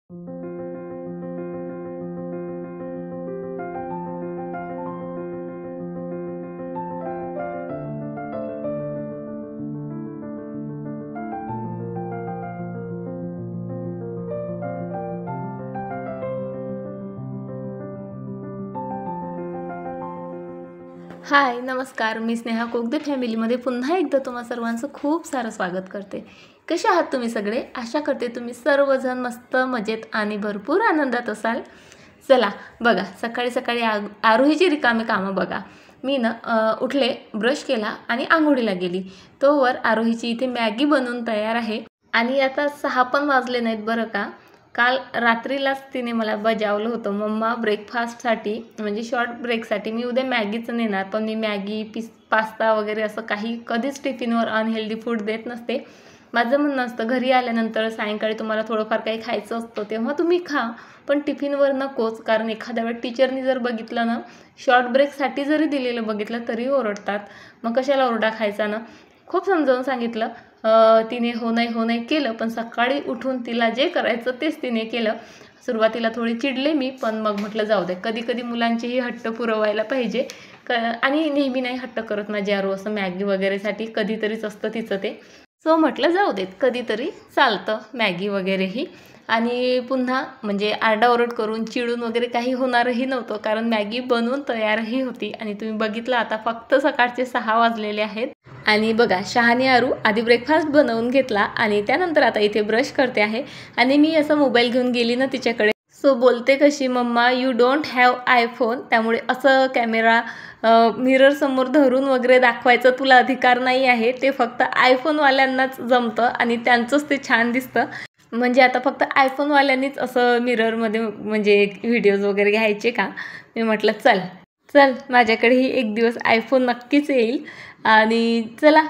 हाय नमस्कार, मी स्नेहा कोगदे फॅमिलीमध्ये पुन्हा एकदा तुम्हा सर्वांचं खूप सारं स्वागत करते। कसे आहात तुम्ही सगळे? आशा करते तुम्ही सर्वजण मस्त मजेत आणि भरपूर आनंदात असाल। चला बघा, सकाळी सकाळी आरोहीची रिकामी कामं बघा। मी उठले, ब्रश केला आणि आंघोळीला गेली। तोवर आरोहीची इथे मॅगी बनवून तयार आहे आणि आता 6 पण वाजले नाहीत बरं का। काल रात्रीलाच तिने मला बजावलं होतं, मम्मा ब्रेकफास्टसाठी म्हणजे शॉर्ट ब्रेकसाठी मी उद्या मॅगीचं नेणार, पण मी मॅगी पास्ता वगैरे असं काही कधीच टिफिनवर अनहेल्दी फूड देत नसते। माझं म्हणणं असतं घरी आल्यानंतर सायंकाळी तुम्हाला थोडंफार काही खायचं असतं तेव्हा तुम्ही खा, पण टिफिनवर नकोच, कारण एखाद्या वेळेस टीचरनी जर बघितलं ना, शॉर्ट ब्रेकसाठी जरी दिलेलं बघितलं तरी ओरडतात, मग कशाला ओरडा खायचा ना। खूप समजावून सांगितलं, तिने हो नाही केलं, पण सकाळी उठून तिला जे करायचं तेच तिने केलं। सुरुवातीला थोडी चिडले मी, पण मग म्हटलं जाऊ दे, कधी कधी मुलांचेही हट्ट पुरवायला पाहिजे आणि नेहमी नाही हट्ट करत माझी आरू असं मॅगी वगैरेसाठी, कधीतरीच असतं तिचं ते। सो म्हटलं जाऊ देत, कधीतरी चालतं मॅगी वगैरेही। आणि पुन्हा म्हणजे आरडाओरड करून चिडून वगैरे काही होणारही नव्हतं, कारण मॅगी बनवून तयारही होती आणि तुम्ही बघितलं आता फक्त सकाळचे 6 वाजलेले आहेत। आणि बघा, शहाणी आरू आधी ब्रेकफास्ट बनवून घेतला आणि त्यानंतर आता इथे ब्रश करते आहे आणि मी असं मोबाईल घेऊन गेली ना तिच्याकडे। सो बोलते कशी, mamma you don't have iPhone, त्यामुळे असं कॅमेरा मिरर समोर धरून वगैरे दाखवायचं तुला अधिकार नाही आहे, ते फक्त आयफोनवाल्यांनाच जमतं आणि त्यांचंच ते छान दिसतं। म्हणजे आता फक्त आयफोनवाल्यांनीच असं मिररमध्ये म्हणजे व्हिडिओज वगैरे घ्यायचे का? मी म्हटलं चल चल, माझ्याकडेही एक दिवस आयफोन नक्कीच येईल आणि चला,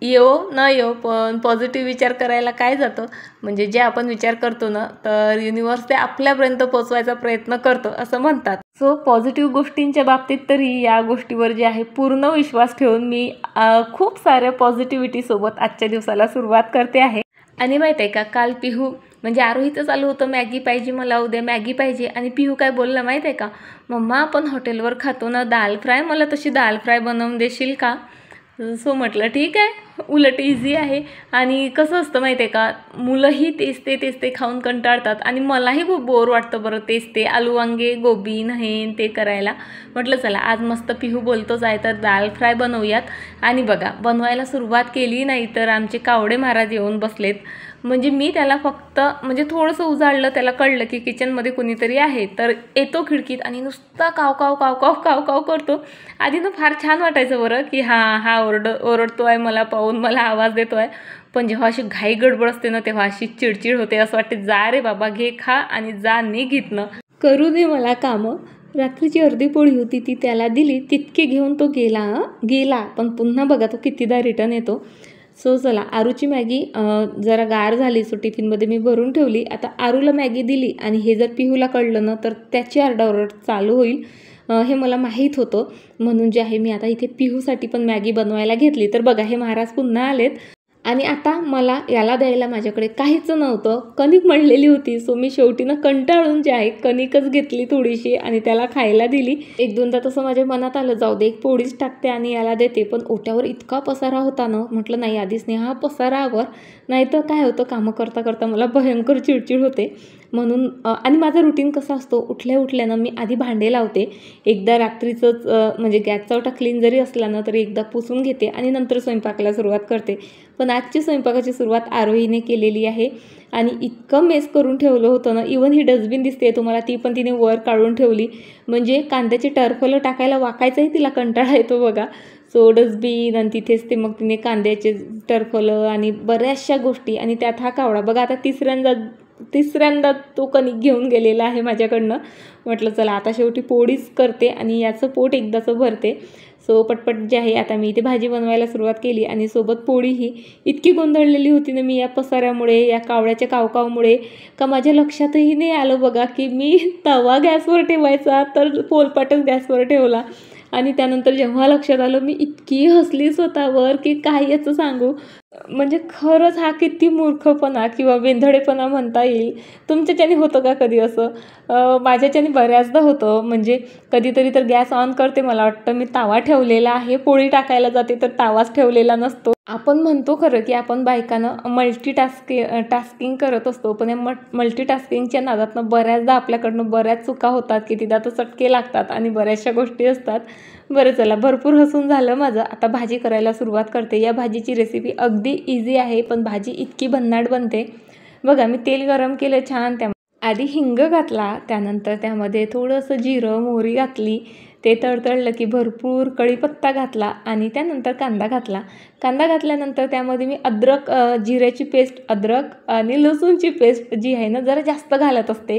येऊ न येऊ पण पॉझिटिव्ह विचार करायला काय जातं। म्हणजे जे आपण विचार करतो ना, तर युनिवर्स ते आपल्यापर्यंत पोचवायचा प्रयत्न करतो असं म्हणतात। सो पॉझिटिव्ह गोष्टींच्या बाबतीत तरी या गोष्टीवर जे आहे पूर्ण विश्वास ठेवून मी खूप साऱ्या पॉझिटिव्हिटीसोबत आजच्या दिवसाला सुरुवात करते आहे। आणि माहीत आहे का, काल पिहू म्हणजे आरोहीचं चालू होतं मॅगी पाहिजे मला, उद्या मॅगी पाहिजे, आणि पिहू काय बोलला माहीत आहे का, मम्मा आपण हॉटेलवर खातो ना दाल फ्राय, मला तशी दाल फ्राय बनवून देशील का? सो म्हटलं ठीक आहे, उलट इझी आहे। आणि कसं असतं माहीत आहे का, मुलंही तेच ते खाऊन कंटाळतात आणि मलाही खूप बोर वाटतं बरं तेच ते आलू वांगे गोबी नहेन ते करायला। म्हटलं चला आज मस्त पिहू बोलतोच आहे तर दाल फ्राय बनवूयात। आणि बघा, बनवायला सुरुवात केली नाही तर आमचे कावडे महाराज येऊन बसलेत। म्हणजे मी त्याला फक्त म्हणजे थोडंसं उजाळलं, त्याला कळलं की किचनमध्ये कुणीतरी आहे, तर येतो खिडकीत आणि नुसता काव काव काव काव काव काव करतो। आधी फार छान वाटायचं बरं की हा ओरडतो आहे मला पाहून, मला आवाज देतो आहे, पण जेव्हा अशी घाई गडबड असते ना तेव्हा अशी चिडचिड होते, असं वाटते जा रे बाबा, घे खा आणि जा निघ इथनं, करू दे मला कामं। रात्रीची अर्धी पोळी होती ती त्याला दिली, तितके घेऊन तो गेला, पण पुन्हा बघा तो कितीदा रिटर्न येतो। सो चला, आरूची मॅगी जरा गार झाली, सो टिफिनमध्ये मी भरून ठेवली। आता आरूला मॅगी दिली आणि हे जर पिहूला कळलं ना तर त्याची आरडाओरड चालू होईल, हे मला माहीत होतं। म्हणून जे आहे मी आता इथे पिहूसाठी पण मॅगी बनवायला घेतली। तर बघा, हे महाराज पुन्हा आलेत आणि आता मला याला द्यायला माझ्याकडे काहीच नव्हतं, कणिक मळलेली होती। सो मी शेवटी कंटाळून जे आहे कणिकच घेतली थोडीशी आणि त्याला खायला दिली। एक दोनदा तसं माझ्या मनात आलं जाऊ दे एक पोळीच टाकते आणि याला देते, पण ओट्यावर इतका पसारा होता ना, म्हटलं नाही आधी स्नेहा पसारा आवर, नाही तर काय होतं कामं करता करता मला भयंकर चिडचिड होते। म्हणून आणि माझा रुटीन कसा असतो, उठल्या ना मी आधी भांडे लावते, एकदा रात्रीचंच म्हणजे गॅसचा ओटा क्लीन जरी असला ना तरी एकदा पुसून घेते आणि नंतर स्वयंपाकाला सुरुवात करते। पण आजची स्वयंपाकाची सुरुवात आरोहीने केलेली आहे आणि इतकं मेस करून ठेवलं होतं ना, इवन ही डस्टबिन दिसते तुम्हाला, ती पण तिने वर काढून ठेवली, म्हणजे कांद्याचे टरफलं टाकायला वाकायचाही तिला कंटाळा येतो बघा। सो डस्टबिन आणि तिथेच ते मग तिने कांद्याचे टरफलं आणि बऱ्याचशा गोष्टी, आणि त्यात हा कावडा बघा आता तिसऱ्यांदा तो कणिक घेऊन गेलेला आहे माझ्याकडनं। म्हटलं चला आता शेवटी पोळीच करते आणि याचं पोट एकदाचं भरते। सो पटपट जे आहे आता मी इथे भाजी बनवायला सुरुवात केली आणि सोबत पोळीही। इतकी गोंधळलेली होती ना मी या पसाऱ्यामुळे, या कावड्याच्या कावकावमुळे, का माझ्या लक्षातही नाही आलं बघा की मी तवा गॅसवर ठेवायचा तर पोलपाटच गॅसवर ठेवला। आणि त्यानंतर जेव्हा लक्षात आलं मी इतकी हसली स्वतःवर की काय याचं सांगू। म्हणजे खरंच हा किती मूर्खपणा किंवा वेंधळेपणा म्हणता येईल. तुमच्याच्याने होतं का कधी असं? माझ्याच्याने बऱ्याचदा होतं. म्हणजे कधीतरी तर गॅस ऑन करते, मला वाटतं मी तावा ठेवलेला आहे, पोळी टाकायला जाते तर तावाच ठेवलेला नसतो. आपण म्हणतो खरं की आपण बायकांना टास्किंग करत असतो, पण या मल्टीटास्किंगच्या नादातनं बऱ्याचदा आपल्याकडनं बऱ्याच चुका होतात, की तिला तर चटके लागतात आणि बऱ्याचशा गोष्टी असतात. बरं चला, भरपूर हसून झालं माझं. आता भाजी करायला सुरुवात करते. या भाजीची रेसिपी अगदी इझी आहे, पण भाजी इतकी भन्नाट बनते. बघा, मी तेल गरम केलं छान, आधी हिंग घातला, त्यानंतर त्यामध्ये थोडंसं जिरं मोहरी घातली. ते तळतळलं की भरपूर कढीपत्ता घातला आणि त्यानंतर कांदा घातला. कांदा घातल्यानंतर त्यामध्ये मी जिऱ्याची पेस्ट, अद्रक आणि लसूणची पेस्ट जी आहे ना, जरा जास्त घालत असते.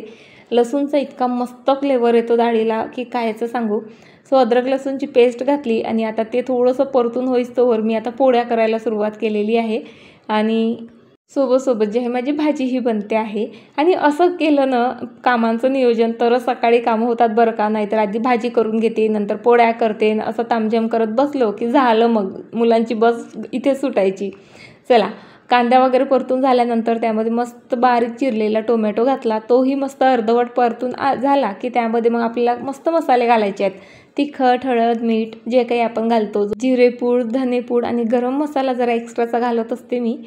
लसूणचा इतका मस्त फ्लेवर येतो डाळीला की कायचं सांगू. सो अद्रक लसूणची पेस्ट घातली आणि आता ते थोडंसं परतून होईस्तोवर मी आता पोळ्या करायला सुरुवात केलेली आहे. आणि सोबत जी आहे माझी भाजी ही बनते आहे. आणि असं केलं ना कामांचं नियोजन, तरच सकाळी कामं होतात बरं का. नाहीतर आधी भाजी करून घेते, नंतर पोळ्या करते, असं तामझाम करत बसलो की झालं, मग मुलांची बस इथे सुटायची. चला, कांदा वगैरे परतून झाल्यानंतर त्यामध्ये मस्त बारीक चिरलेला टोमॅटो घातला. तोही मस्त अर्धवट परतून झाला की त्यामध्ये मग आपल्याला मस्त मसाले घालायचे आहेत. तिखट, हळद, मीठ जे काही आपण घालतो, जिरेपूड, धनेपूड आणि गरम मसाला जरा एक्स्ट्राचा घालत असते मी.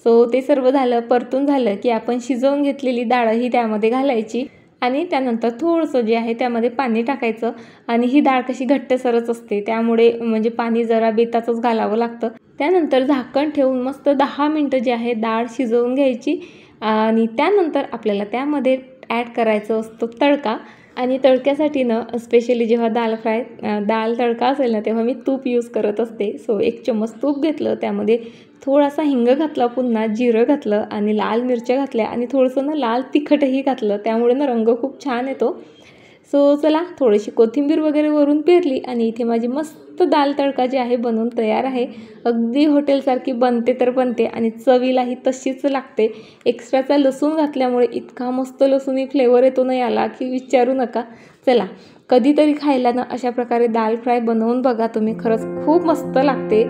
सो ते सर्व झालं, परतून झालं की आपण शिजवून घेतलेली डाळही त्यामध्ये घालायची आणि त्यानंतर थोडंसं जे आहे त्यामध्ये पाणी टाकायचं. आणि ही डाळ कशी घट्टसरच असते, त्यामुळे म्हणजे पाणी जरा बेताचंच घालावं लागतं. त्यानंतर झाकण ठेवून मस्त 10 मिनटं जे आहे डाळ शिजवून घ्यायची. आणि त्यानंतर आपल्याला त्यामध्ये ॲड करायचं असतो तडका. आणि तडक्यासाठी ना स्पेशली जेव्हा दाल तडका असेल ना, तेव्हा मी तूप यूज करत असते. सो 1 चम्मच तूप घेतलं, त्यामध्ये थोडासा हिंग घातला, पुन्हा जिरं घातलं आणि लाल मिरच्या घातल्या आणि थोडंसं ना लाल तिखटही घातलं, त्यामुळे ना रंग खूप छान येतो. सो चला, थोडीशी कोथिंबीर वगैरे वरून पेरली आणि इथे माझी मस्त दाल तडका जी आहे बनवून तयार आहे. अगदी हॉटेलसारखी बनते तर बनते आणि चवीलाही तशीच लागते. एक्स्ट्राचा लसूण घातल्यामुळे इतका मस्त लसूणी फ्लेवर येतो ना याला की विचारू नका. चला, कधीतरी खायला ना अशा प्रकारे दाल फ्राय बनवून बघा तुम्ही, खरंच खूप मस्त लागते.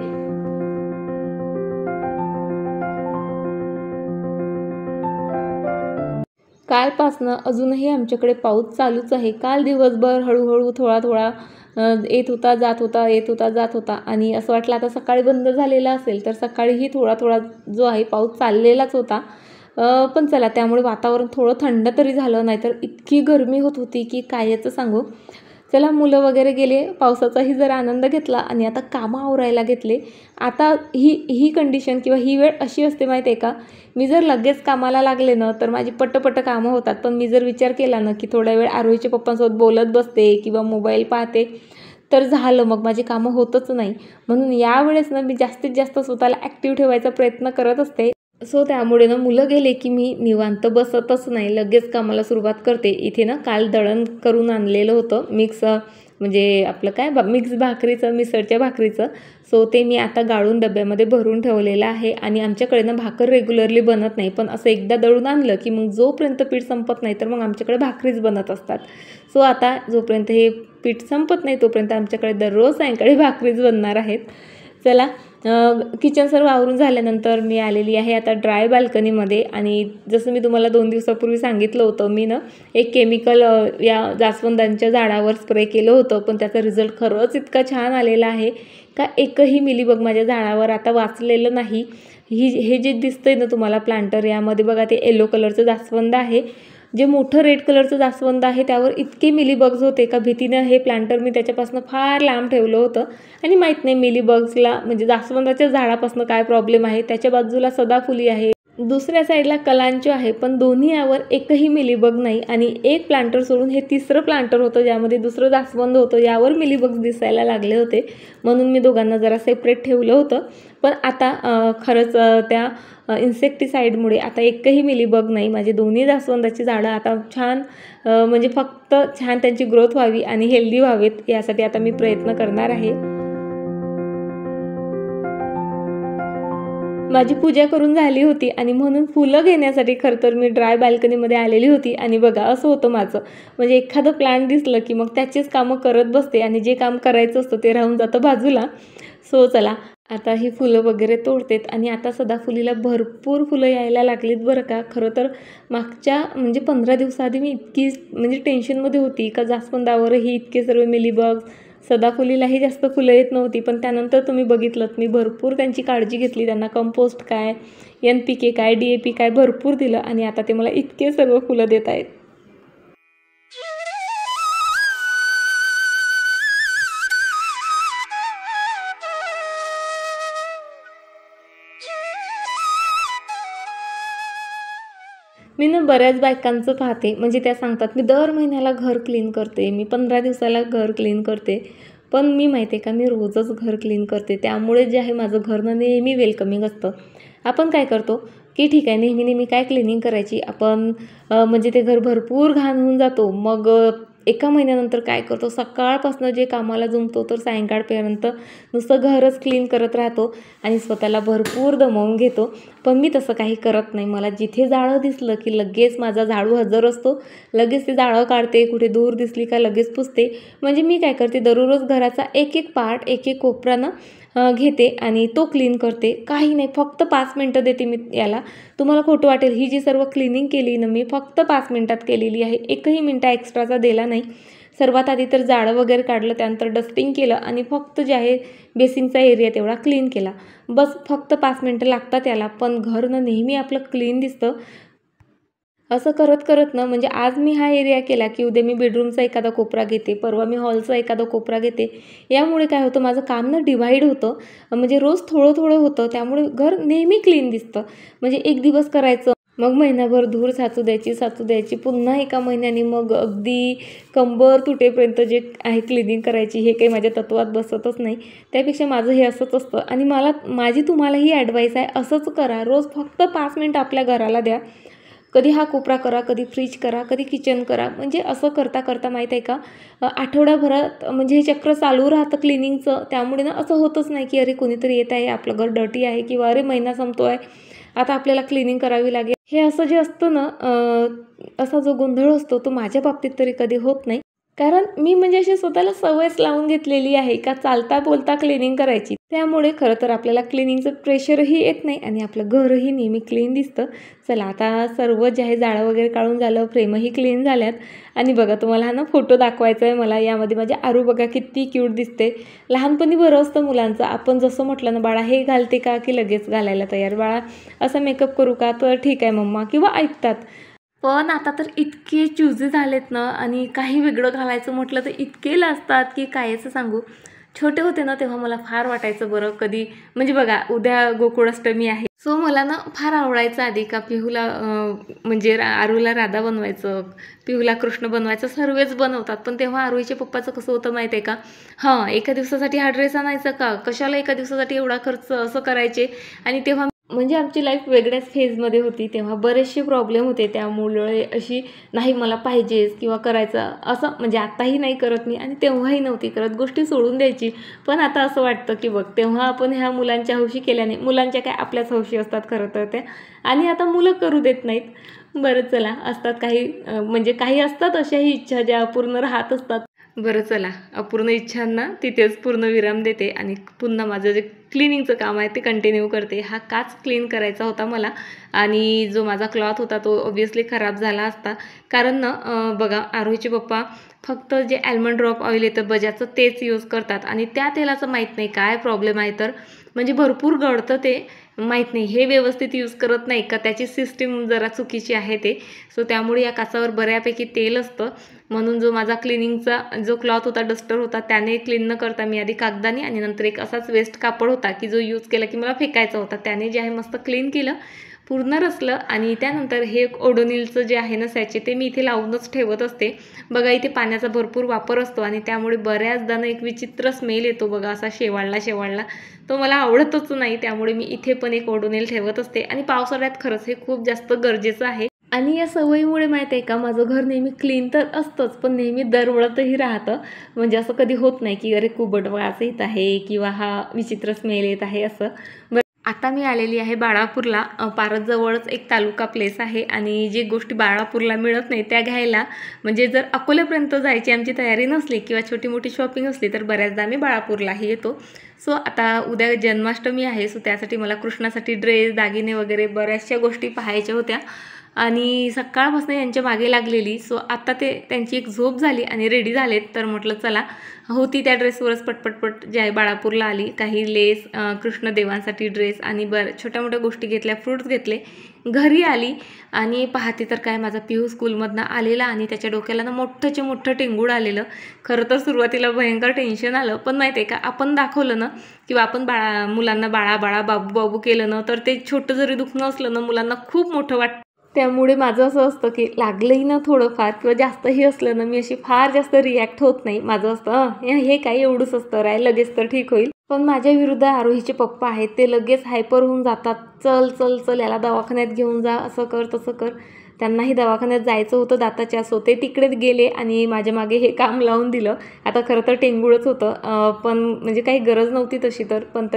कालपासनं अजूनही आमच्याकडे पाऊस चालूच आहे. काल दिवसभर हळूहळू थोडा येत होता जात होता आणि असं वाटलं आता सकाळी बंद झालेला असेल, तर सकाळीही थोडा जो आहे पाऊस चाललेलाच होता. पण चला, त्यामुळे वातावरण थोडं थंड तरी झालं, नाहीतर इतकी गरमी होत होती की कायचं सांगू. चला, मुलं वगैरे गेले, पावसाचाही जरा आनंद घेतला आणि आता कामं आवरायला घेतले. आता ही कंडिशन किंवा ही वेळ अशी असते माहिती आहे का, मी जर लगेच कामाला लागले ना तर माझी पट्ट कामं होतात. पण मी जर विचार केला ना की थोड्या वेळ आरोहीच्या पप्पांसोबत बोलत बसते किंवा मोबाईल पाहते, तर झालं, मग माझी कामं होतच नाही. म्हणून यावेळेस ना मी जास्तीत जास्त स्वतःला ॲक्टिव्ह ठेवायचा प्रयत्न करत असते. सो त्यामुळे ना मुलं गेले की मी निवांत बसतच नाही, लगेच कामाला सुरुवात करते. इथे ना काल दळण करून आणलेलं होतं, म्हणजे आपलं काय मिक्स भाकरीचं, मिसळच्या भाकरीचं. सो ते मी आता गाळून डब्यामध्ये भरून ठेवलेलं आहे. आणि आमच्याकडे ना भाकर रेग्युलरली बनत नाही, पण असं एकदा दळून आणलं की मग जोपर्यंत पीठ संपत नाही तर मग आमच्याकडे भाकरीच बनत असतात. सो आता जोपर्यंत हे पीठ संपत नाही तोपर्यंत आमच्याकडे दररोज सायंकाळी भाकरीच बनणार आहेत. चला, किचन सर्व आवरून झाल्यानंतर मी आलेली आहे आता ड्राय बाल्कनीमध्ये. आणि जसं मी तुम्हाला 2 दिवसापूर्वी सांगितलं होतं, मी ना एक केमिकल या जास्वंदांच्या झाडावर स्प्रे केलं होतं, पण त्याचा रिझल्ट खरंच इतका छान आलेला आहे का एकही मिलीबग माझ्या झाडावर आता वाचलेलं नाही. हे जे दिसतंय ना तुम्हाला प्लांटर, यामध्ये बघा ते येलो कलरचं जास्वंद आहे. जे मोठं रेड कलरचं जास्वंद आहे त्यावर इतके मिलीबग्स होते का भीतीनं हे प्लांटर मी त्याच्यापासून फार लांब ठेवलं होतं. आणि माहीत नाही मिलीबग्सला म्हणजे जास्वंदाच्या झाडापासून काय प्रॉब्लेम आहे. त्याच्या बाजूला सदाफुली आहे, दुसऱ्या साईडला कलांचो आहे, पण दोन्ही यावर एकही मिलीबग नाही. आणि एक प्लांटर सोडून हे तिसरं प्लांटर होतं ज्यामध्ये दुसरं जास्वंद होतं, यावर मिलीबग्स दिसायला लागले होते. म्हणून मी दोघांना जरा सेपरेट ठेवलं होतं. पण आता खरंच त्या इन्सेक्टिसाईडमुळे आता एकही मिलीबग नाही. माझे दोन्ही जास्वंदाची झाडं आता छान म्हणजे फक्त छान त्यांची ग्रोथ व्हावी आणि हेल्दी व्हावेत यासाठी आता मी प्रयत्न करणार आहे. माझी पूजा करून झाली होती आणि म्हणून फुलं घेण्यासाठी खरं तर मी ड्राय बाल्कनीमध्ये आलेली होती. आणि बघा असं होतं माझं, म्हणजे एखादं प्लांट दिसलं की मग त्याचीच कामं करत बसते आणि जे काम करायचं असतं ते राहून जातं बाजूला. सो चला, आता ही फुलं वगैरे तोडतेत आणि आता सदाफुलीला भरपूर फुलं यायला लागलीत बरं का. खरं तर मागच्या म्हणजे 15 दिवसाआधी मी इतकी म्हणजे टेन्शनमध्ये होती का जास्वंदावरही इतके सर्व मिलीबग्स, सदाफुलीलाही जास्त फुलं येत नव्हती. पण त्यानंतर तुम्ही बघितलंत मी भरपूर त्यांची काळजी घेतली, त्यांना कंपोस्ट काय, NPK काय, DAP काय भरपूर दिलं आणि आता ते मला इतके सर्व फुलं देत आहेत. मी ना बऱ्याच बायकांचं पाहते, म्हणजे त्या सांगतात मी दर महिन्याला घर क्लीन करते, मी 15 दिवसाला घर क्लीन करते. पण मी माहिती आहे का, मी रोजच घर क्लीन करते. त्यामुळे जे आहे माझं घर ना नेहमी वेलकमिंग असतं. आपण काय करतो की ठीक आहे नेहमी नेहमी काय क्लिनिंग करायची आपण, म्हणजे ते घर भरपूर घाण होऊन जातो. मग एका महिन्यानंतर काय करतो, सकाळपासून जे कामाला जमतो तर सायंकाळपर्यंत नुसतं घरच क्लीन करत राहतो आणि स्वतःला भरपूर दमवून घेतो. पण मी तसं काही करत नाही. मला जिथे जाळं दिसलं की लगेच माझा झाडू हजर असतो, लगेच ते जाळं काढते, कुठे धूर दिसली का लगेच पुसते. म्हणजे मी काय करते, दररोज घराचा एक एक पार्ट, एक एक कोपरा ना घेते आणि तो क्लीन करते. काही नाही, फक्त 5 मिनटं देते मी याला. तुम्हाला खोटं वाटेल, ही जी सर्व क्लिनिंग केली ना मी फक्त 5 मिनटात केलेली आहे. एकही मिनटा एक्स्ट्राचा दिला नाही. सर्वात आधी तर जाळं वगैरे काढलं, त्यानंतर डस्टिंग केलं आणि फक्त जे आहे बेसिनचा एरिया तेवढा क्लीन केला. बस फक्त 5 मिनटं लागतात याला, पण घर ना नेहमी आपलं क्लीन दिसतं. असं करत करत ना म्हणजे आज मी हा एरिया केला की उद्या मी बेडरूमचा एखादा कोपरा घेते, परवा मी हॉलचा एखादा कोपरा घेते. यामुळे काय होतं, माझं काम ना डिव्हाइड होतं, म्हणजे रोज थोडं थोडं होतं. त्यामुळे घर नेहमी क्लीन दिसतं. म्हणजे एक दिवस करायचं, मग महिनाभर धूर साचू द्यायची, पुन्हा एका महिन्याने मग अगदी कंबर तुटेपर्यंत जे आहे क्लिनिंग करायची. हे काही माझ्या तत्वात बसतच नाही. त्यापेक्षा माझं हे असंच असतं आणि माझी तुम्हालाही ॲडवाईस आहे, असंच करा. रोज फक्त 5 मिनटं आपल्या घराला द्या. कधी हा कोपरा करा, कधी फ्रीज करा, कधी किचन करा. म्हणजे असं करता करता माहीत आहे का, आठवड्याभरात म्हणजे हे चक्र चालू राहतं क्लिनिंगचं. त्यामुळे ना असं होतच नाही की अरे कोणीतरी येत आहे, आपलं घर डर्टी आहे किंवा अरे महिना संपतो आहे, आता आपल्याला क्लिनिंग करावी लागेल. हे असं जे असतं ना, असा जो गोंधळ असतो तो माझ्या बाबतीत तरी कधी होत नाही. कारण मी म्हणजे अशी स्वतःला सवयच लावून घेतलेली आहे का चालता बोलता क्लिनिंग करायची. त्यामुळे खरं तर आपल्याला क्लिनिंगचं प्रेशरही येत नाही आणि आपलं घरही नेहमी क्लीन दिसतं. चला, आता सर्व जे आहे जाळं वगैरे काढून झालं, फ्रेमही क्लीन झाल्यात आणि बघा तुम्हाला हा ना फोटो दाखवायचा आहे मला. यामध्ये माझी आरू बघा किती क्यूट दिसते. लहानपणी बरं असतं मुलांचं, आपण जसं म्हटलं ना बाळा हे घालते का की लगेच घालायला तयार, बाळा असा मेकअप करू का तर ठीक आहे मम्मा, किंवा ऐकतात. पण आता तर इतके चूजी झालेत ना, आणि काही वेगळं घालायचं म्हटलं तर इतके लाजतात की कायचं सांगू. छोटे होते ना तेव्हा मला फार वाटायचं बरं कधी, म्हणजे बघा उद्या गोकुळाष्टमी आहे, सो मला ना फार आवडायचं आधी का पिहूला म्हणजे आरूला राधा बनवायचं, पिहूला कृष्ण बनवायचं. सर्वच बनवतात, पण तेव्हा आरूच्या पप्पाचं कसं होतं माहिती आहे का, हां एका दिवसासाठी हा ड्रेस आणायचा का, कशाला एका दिवसासाठी एवढा खर्च, असं करायचे. आणि तेव्हा म्हणजे आमची लाईफ वेगळ्याच फेजमध्ये होती, तेव्हा बरेचसे प्रॉब्लेम होते. त्यामुळे अशी नाही मला पाहिजेच किंवा करायचं असं, म्हणजे आत्ताही नाही करत मी आणि तेव्हाही नव्हती करत, गोष्टी सोडून द्यायची. पण आता असं वाटतं की बघ तेव्हा आपण ह्या मुलांच्या हौशी केल्याने, मुलांच्या काय आपल्याच हौशी असतात खरं तर त्या, आणि आता मुलं करू देत नाहीत. बरं चला, असतात काही म्हणजे काही असतात अशाही इच्छा ज्या अपूर्ण राहत असतात. बरं चला, अपूर्ण इच्छांना तिथेच पूर्ण विराम देते आणि पुन्हा माझं जे क्लिनिंगचं काम आहे ते कंटिन्यू करते. हा काच क्लीन करायचा होता मला आणि जो माझा क्लॉथ होता तो ऑब्व्हियसली खराब झाला असता. कारण ना बघा आरोहीचे पप्पा फक्त जे ॲल्मंड ड्रॉप ऑइल येतं बजाजचं तेच यूज करतात आणि त्या तेलाचं माहीत नाही काय प्रॉब्लेम आहे, तर म्हणजे भरपूर गळतं ते, माहीत नाही हे व्यवस्थित यूज करत नाही का, त्याची सिस्टीम जरा चुकीची आहे ते. सो त्यामुळे या काचावर बऱ्यापैकी तेल असतं. म्हणून जो माझा क्लिनिंगचा जो क्लॉथ होता, डस्टर होता, त्याने क्लीन न करता मी आधी कागदाने आणि नंतर एक असाच वेस्ट कापड होता की जो यूज केला की मला फेकायचा होता, त्याने जे आहे मस्त क्लीन केलं, पूर्ण रचलं. आणि त्यानंतर हे ओडोनिलचं जे आहे ना सॅचे, ते मी इथे लावूनच ठेवत असते. बघा इथे पाण्याचा भरपूर वापर असतो आणि त्यामुळे बऱ्याचदा ना एक विचित्र स्मेल येतो बघा, असा शेवाळला, तो मला आवडतच नाही. त्यामुळे मी इथे पण एक ओडोनिल ठेवत असते आणि पावसाळ्यात खरंच हे खूप जास्त गरजेचं आहे. आणि या सवयीमुळे माहीत आहे का, माझं घर नेहमी क्लीन तर असतंच पण नेहमी दरवळतही राहतं. म्हणजे असं कधी होत नाही की अरे कुबट वास येत आहे किंवा हा विचित्र स्मेल येत आहे असं. आता मी आलेली आहे बाळापूरला. पारजवळच एक तालुका प्लेस आहे आणि जे गोष्टी बाळापूरला मिळत नाही त्या घ्यायला, म्हणजे जर अकोल्यापर्यंत जायची आमची तयारी नसली किंवा छोटी मोठी शॉपिंग असली तर बऱ्याचदा आम्ही बाळापूरलाही येतो. सो आता उद्या जन्माष्टमी आहे, सो त्यासाठी मला कृष्णासाठी ड्रेस, दागिने वगैरे बऱ्याचशा गोष्टी पाहायच्या होत्या आणि सकाळपासून यांच्या मागे लागलेली. सो आता त्यांची एक झोप झाली आणि रेडी झालेत, तर म्हटलं चला होती त्या ड्रेसवरच पटपटपट जे आहे बाळापूरला आली. काही लेस, कृष्णदेवांसाठी ड्रेस आणि छोट्या मोठ्या गोष्टी घेतल्या, फ्रूट्स घेतले. घरी आली आणि पाहते तर काय माझा पिहू स्कूलमधनं आलेला आणि त्याच्या डोक्याला ना मोठं टेंगूड आलेलं. खरं तर सुरुवातीला भयंकर टेन्शन आलं, पण माहिती आहे का, आपण दाखवलं ना किंवा आपण मुलांना बाळा बाबू बाबू केलं ना, तर ते छोटं जरी दुखणं असलं ना मुलांना खूप मोठं वाटतं. त्यामुळे माझं असं असतं की लागलंही ना थोडंफार किंवा जास्तही असलं ना, मी अशी फार जास्त रिॲक्ट होत नाही. माझं असतं हे काय एवढंच असतं राय, लगेच तर ठीक होईल. पण माझ्या विरुद्ध आरोहीचे पप्पा आहेत, ते लगेच हायपर होऊन जातात. चल चल चल याला दवाखान्यात घेऊन जा, असं कर तसं कर. त्यांनाही दवाखान्यात जायचं होतं दाताच्या, सो ते तिकडेच गेले आणि माझ्या मागे हे काम लावून दिलं. आता खरं तर टेंगुळच होतं, पण म्हणजे काही गरज नव्हती तशी तर, पण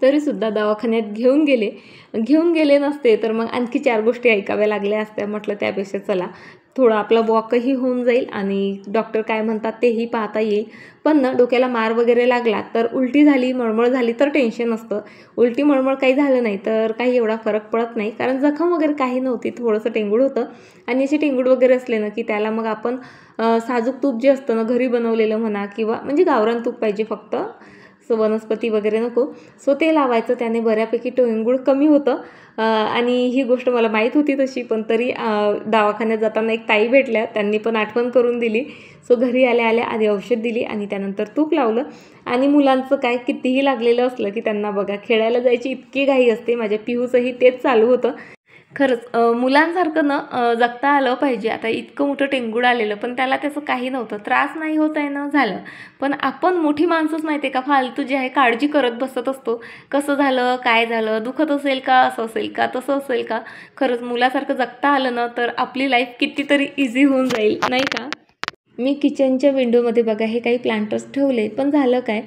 तरीसुद्धा दवाखान्यात घेऊन गेले नसते तर मग आणखी 4 गोष्टी ऐकाव्या लागल्या असत्या. म्हटलं त्यापेक्षा चला थोडं आपला वॉकही होऊन जाईल आणि डॉक्टर काय म्हणतात तेही पाहता येईल. पण ना डोक्याला मार वगैरे लागला तर उलटी झाली, मळमळ झाली तर टेन्शन असतं. उलटी मळमळ काही झालं नाही तर काही एवढा फरक पडत नाही, कारण जखम वगैरे काही नव्हती, थोडंसं टेंगूड होतं. आणि असे टेंगूड वगैरे असले ना की त्याला मग आपण साजूक तूप जे असतं ना, घरी बनवलेलं म्हणा किंवा म्हणजे गावरान तूप पाहिजे फक्त, सो वनस्पती वगैरे नको. सो ते लावायचं, त्याने बऱ्यापैकी टेंगूड कमी होतं. आणि ही गोष्ट मला माहीत होती तशी, पण तरी दवाखान्यात जाताना एक ताई भेटल्या, त्यांनी पण आठवण करून दिली. सो घरी आल्या आधी औषध दिली आणि त्यानंतर तूप लावलं. आणि मुलांचं काय, कितीही लागलेलं असलं की त्यांना बघा खेळायला जायची इतकी घाई असते. माझ्या पिहूचंही तेच चालू होतं. खरंच मुलांसारखं ना जगता आलं पाहिजे. आता इतकं मोठं टेंगूड आलेलं, पण त्याला त्याचं काही नव्हतं, त्रास नाही होत आहे ना, झालं. पण आपण मोठी माणसंच माहिती आहे का, फालतू जे आहे काळजी करत बसत असतो. कसं झालं, काय झालं, दुखत असेल का, असं असेल का, तसं असेल का. खरंच मुलासारखं जगता आलं ना तर आपली लाईफ कितीतरी इझी होऊन जाईल, नाही का. मी किचनच्या विंडोमध्ये बघा हे काही प्लांटर्स ठेवले, पण झालं काय,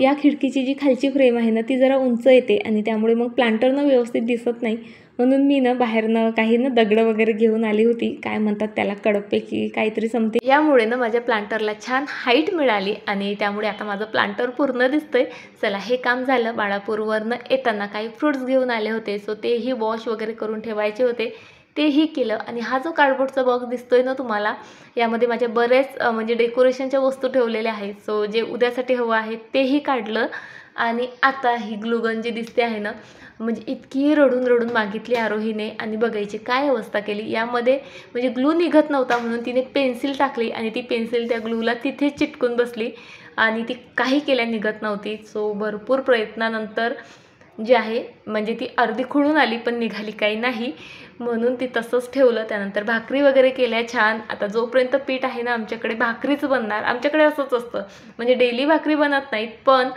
या खिडकीची जी खालची फ्रेम आहे ना ती जरा उंच येते आणि त्यामुळे मग प्लांटरनं व्यवस्थित दिसत नाही. म्हणून मी ना बाहेरनं काही ना दगडं वगैरे घेऊन आली होती, काय म्हणतात त्याला, कडपैकी काहीतरी समथिंग. यामुळे ना माझ्या प्लांटरला छान हाईट मिळाली आणि त्यामुळे आता माझं प्लांटर पूर्ण दिसतंय. चला हे काम झालं. बाळापूरवरनं येताना काही फ्रुट्स घेऊन आले होते, सो तेही वॉश वगैरे करून ठेवायचे होते, तेही केलं. आणि हा जो कार्डबोर्डचा बॉक्स दिसतोय ना तुम्हाला, यामध्ये माझ्या बरेच म्हणजे डेकोरेशनच्या वस्तू ठेवलेल्या आहेत. सो जे उद्यासाठी हवं आहे तेही काढलं. आणि आता ही ग्लूगन जी दिसते आहे ना, म्हणजे इतकी रडून मागितली आरोहीने आणि बघायची काय अवस्था केली. यामध्ये म्हणजे ग्लू निघत नव्हता म्हणून तिने पेन्सिल टाकली आणि ती पेन्सिल त्या ग्लूला तिथेच चिटकून बसली आणि ती काही केल्या निघत नव्हती. सो भरपूर प्रयत्नानंतर जी आहे म्हणजे ती अर्धी खुळून आली, पण निघाली काही नाही, म्हणून ती तसंच ठेवलं. त्यानंतर भाकरी वगैरे केल्या छान. आता जोपर्यंत पीठ आहे ना आमच्याकडे भाकरीच बनणार. आमच्याकडे असंच असतं, म्हणजे डेली भाकरी बनत नाहीत, पण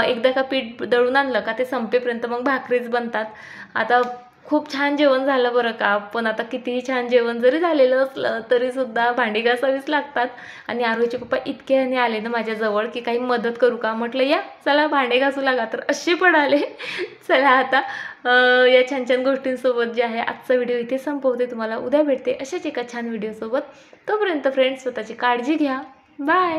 एकदा का पीठ दळून आणलं का ते संपेपर्यंत मग भाकरीच बनतात. आता खूप छान जेवण झालं बरं का, पण आता कितीही छान जेवण जरी झालेलं असलं तरीसुद्धा भांडी घासावीच लागतात. आणि आरोहीचे पप्पा इतके ह्याने आले ना माझ्याजवळ की काही मदत करू का, म्हटलं या चला भांडे घासू लागा, तर असे पण आले. चला आता या छान गोष्टींसोबत जे आहे आजचा व्हिडिओ इथे संपवते. तुम्हाला उद्या भेटते अशाच एका छान व्हिडिओसोबत. तोपर्यंत फ्रेंड्स स्वतःची काळजी घ्या. बाय.